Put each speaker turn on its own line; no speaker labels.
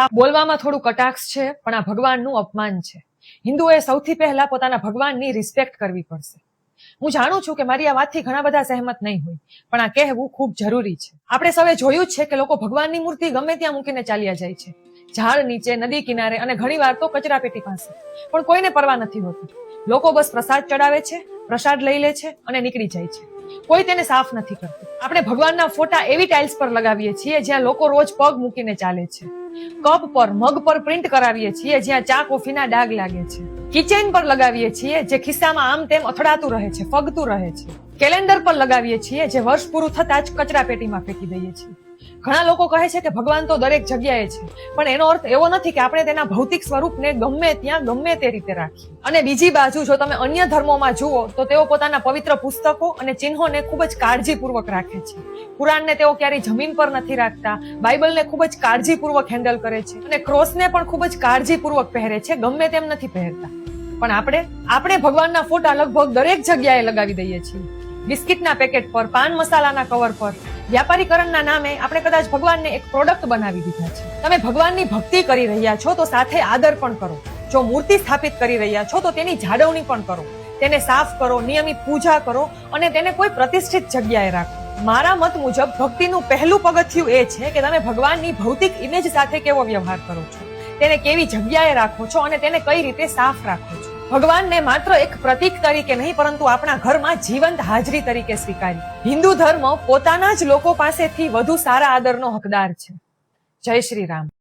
આ બોલવામાં થોડું કટાક્ષ છે, પણ આ ભગવાનનું અપમાન છે. હિન્દુઓએ સૌથી પહેલા પોતાના ભગવાનની રિસ્પેક્ટ કરવી પડશે. હું જાણું છું કે મારી આ વાતથી ઘણા બધા સહેમત નહીં હોય, પણ આ કહેવું ખૂબ જરૂરી છે. આપણે સૌએ જોયું જ છે કે લોકો ભગવાનની મૂર્તિ ગમે ત્યાં મૂકીને ચાલ્યા જાય છે, ઝાડ નીચે, નદી કિનારે અને ઘણીવાર તો કચરાપેટી પાસે, પણ કોઈને પરવા નથી હોતી. લોકો બસ પ્રસાદ ચડાવે છે, પ્રસાદ લઈ લે છે અને નીકળી જાય છે. કોઈ તેને સાફ નથી કરતું. આપણે ભગવાનના ફોટા એવી ટાઇલ્સ પર લગાવીએ છીએ જ્યાં લોકો રોજ પગ મૂકીને ચાલે છે. કપ પર, મગ પર પ્રિન્ટ કરાવીએ છીએ જ્યાં ચા કોફીના ડાઘ લાગે છે. કિચેન પર લગાવીએ છીએ જે ખિસ્સામાં આમ તેમ અથડાતું રહે છે, ફગતું રહે છે. કેલેન્ડર પર લગાવીએ છીએ જે વર્ષ પૂરું થતા જ કચરાપેટીમાં ફેંકી દઈએ છીએ. ઘણા લોકો કહે છે કે ભગવાન તો દરેક જગ્યાએ છે, પણ એનો અર્થ એવો નથી કે આપણે તેના ભૌતિક સ્વરૂપને ગમે ત્યાં ગમે તે રીતે રાખીએ. અને બીજી બાજુ જો તમે અન્ય ધર્મોમાં જુઓ તો તેઓ પોતાના પવિત્ર પુસ્તકો અને ચિહ્નોને ખૂબ જ કાળજીપૂર્વક રાખે છે. કુરાનને તેઓ ક્યારેય જમીન પર નથી રાખતા, બાઇબલને ખૂબ જ કાળજીપૂર્વક હેન્ડલ કરે છે અને ક્રોસને પણ ખૂબ જ કાળજીપૂર્વક પહેરે છે, ગમે તેમ નથી પહેરતા. પણ આપણે ભગવાનના ફોટા લગભગ દરેક જગ્યાએ લગાવી દઈએ છીએ. બિસ્કિટના પેકેટ પર, પાન મસાલાના કવર પર. વ્યાપારીકરણના નામે આપણે કદાચ ભગવાનને એક પ્રોડક્ટ બનાવી દીધા છે. તમે ભગવાનની ભક્તિ કરી રહ્યા છો તો સાથે આદર પણ કરો. જો મૂર્તિ સ્થાપિત કરી રહ્યા છો તો તેની જાળવણી પણ કરો, તેને સાફ કરો, નિયમિત પૂજા કરો અને તેને કોઈ પ્રતિષ્ઠિત જગ્યાએ રાખો. મારા મત મુજબ ભક્તિનું પહેલું પગથિયું એ છે કે તમે ભગવાનની ભૌતિક ઇમેજ સાથે કેવો વ્યવહાર કરો છો, તેને કેવી જગ્યાએ રાખો છો અને તેને કઈ રીતે સાફ રાખો છો. ભગવાનને માત્ર એક પ્રતીક તરીકે નહીં, પરંતુ આપણા ઘરમાં જીવંત હાજરી તરીકે સ્વીકારી. હિન્દુ ધર્મ પોતાના જ લોકો પાસેથી વધુ સારા આદરનો હકદાર છે. જય શ્રી રામ.